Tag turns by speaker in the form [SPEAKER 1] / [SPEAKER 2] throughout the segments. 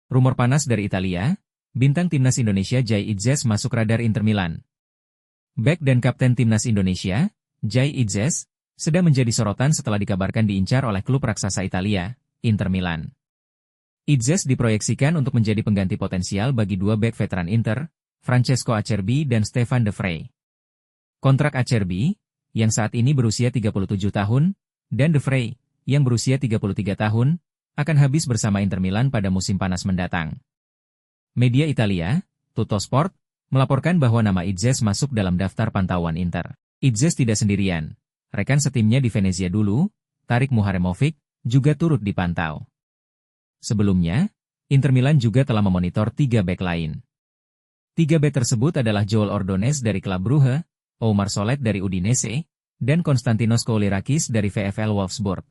[SPEAKER 1] Rumor panas dari Italia, bintang timnas Indonesia Jai Itzes masuk radar Inter Milan. Bek dan kapten timnas Indonesia, Jai Itzes, sedang menjadi sorotan setelah dikabarkan diincar oleh klub raksasa Italia, Inter Milan. Itzes diproyeksikan untuk menjadi pengganti potensial bagi dua bek veteran Inter, Francesco Acerbi dan Stefan De Vrij. Kontrak Acerbi, yang saat ini berusia 37 tahun, dan De Vrij, yang berusia 33 tahun, akan habis bersama Inter Milan pada musim panas mendatang. Media Italia, Tuttosport, melaporkan bahwa nama Itzes masuk dalam daftar pantauan Inter. Itzes tidak sendirian. Rekan setimnya di Venezia dulu, Tarik Muharemovic, juga turut dipantau. Sebelumnya, Inter Milan juga telah memonitor 3 bek lain. 3 bek tersebut adalah Joel Ordonez dari klub Brugge, Oumar Solet dari Udinese, dan Konstantinos Koulirakis dari VfL Wolfsburg.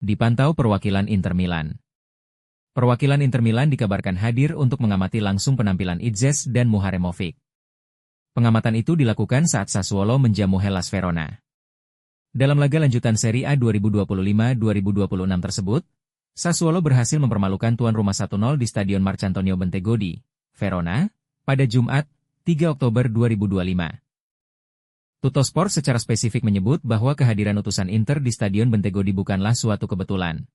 [SPEAKER 1] Dipantau perwakilan Inter Milan. Perwakilan Inter Milan dikabarkan hadir untuk mengamati langsung penampilan Itzes dan Muharemovic. Pengamatan itu dilakukan saat Sassuolo menjamu Hellas Verona. Dalam laga lanjutan Serie A 2025-2026 tersebut, Sassuolo berhasil mempermalukan tuan rumah 1-0 di Stadion Marcantonio Bentegodi, Verona, pada Jumat, 3 Oktober 2025. Tuttosport secara spesifik menyebut bahwa kehadiran utusan Inter di Stadion Bentegodi bukanlah suatu kebetulan.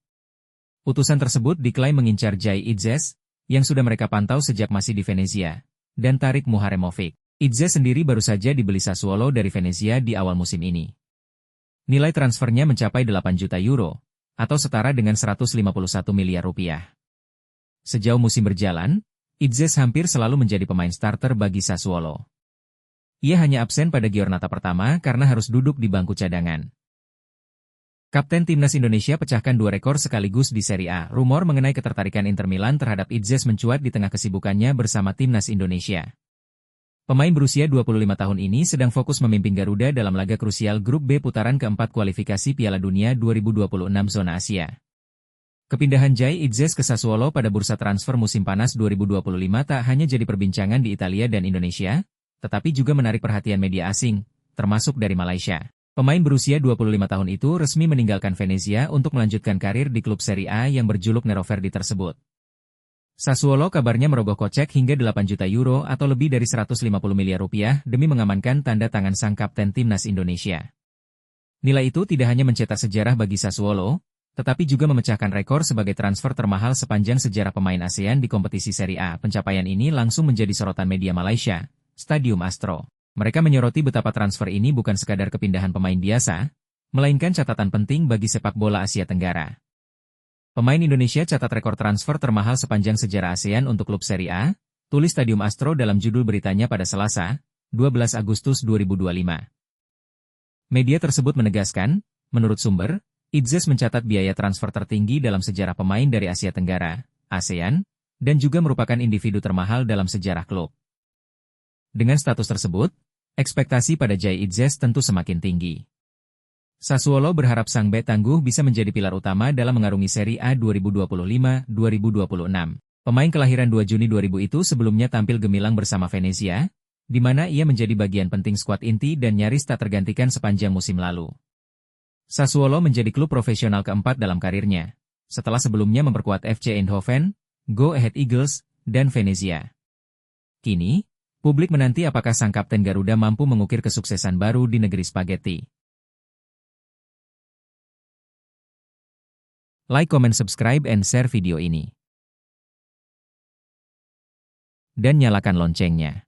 [SPEAKER 1] Utusan tersebut diklaim mengincar Jai Itzes, yang sudah mereka pantau sejak masih di Venezia, dan Tarik Muharemovic. Itzes sendiri baru saja dibeli Sassuolo dari Venezia di awal musim ini. Nilai transfernya mencapai 8 juta euro, atau setara dengan 151 miliar rupiah. Sejauh musim berjalan, Itzes hampir selalu menjadi pemain starter bagi Sassuolo. Ia hanya absen pada giornata pertama karena harus duduk di bangku cadangan. Kapten timnas Indonesia pecahkan 2 rekor sekaligus di Serie A. Rumor mengenai ketertarikan Inter Milan terhadap Itzes mencuat di tengah kesibukannya bersama timnas Indonesia. Pemain berusia 25 tahun ini sedang fokus memimpin Garuda dalam laga krusial Grup B putaran keempat kualifikasi Piala Dunia 2026 zona Asia. Kepindahan Jai Itzes ke Sassuolo pada bursa transfer musim panas 2025 tak hanya jadi perbincangan di Italia dan Indonesia, tetapi juga menarik perhatian media asing, termasuk dari Malaysia. Pemain berusia 25 tahun itu resmi meninggalkan Venezia untuk melanjutkan karir di klub Serie A yang berjuluk Neroverdi tersebut. Sassuolo kabarnya merogoh kocek hingga 8 juta euro atau lebih dari 150 miliar rupiah demi mengamankan tanda tangan sang kapten timnas Indonesia. Nilai itu tidak hanya mencetak sejarah bagi Sassuolo, tetapi juga memecahkan rekor sebagai transfer termahal sepanjang sejarah pemain ASEAN di kompetisi Serie A. Pencapaian ini langsung menjadi sorotan media Malaysia, Stadium Astro. Mereka menyoroti betapa transfer ini bukan sekadar kepindahan pemain biasa, melainkan catatan penting bagi sepak bola Asia Tenggara. Pemain Indonesia catat rekor transfer termahal sepanjang sejarah ASEAN untuk klub Serie A, tulis Stadium Astro dalam judul beritanya pada Selasa, 12 Agustus 2025. Media tersebut menegaskan, menurut sumber, Itzes mencatat biaya transfer tertinggi dalam sejarah pemain dari Asia Tenggara, ASEAN, dan juga merupakan individu termahal dalam sejarah klub. Dengan status tersebut, ekspektasi pada Jai Itzes tentu semakin tinggi. Sassuolo berharap sang bek tangguh bisa menjadi pilar utama dalam mengarungi Serie A 2025-2026. Pemain kelahiran 2 Juni 2000 itu sebelumnya tampil gemilang bersama Venezia, di mana ia menjadi bagian penting skuad inti dan nyaris tak tergantikan sepanjang musim lalu. Sassuolo menjadi klub profesional keempat dalam karirnya, setelah sebelumnya memperkuat FC Eindhoven, Go Ahead Eagles, dan Venezia. Kini, publik menanti apakah sang kapten Garuda mampu mengukir kesuksesan baru di negeri spaghetti. Like, comment, subscribe, and share video ini. Dan nyalakan loncengnya.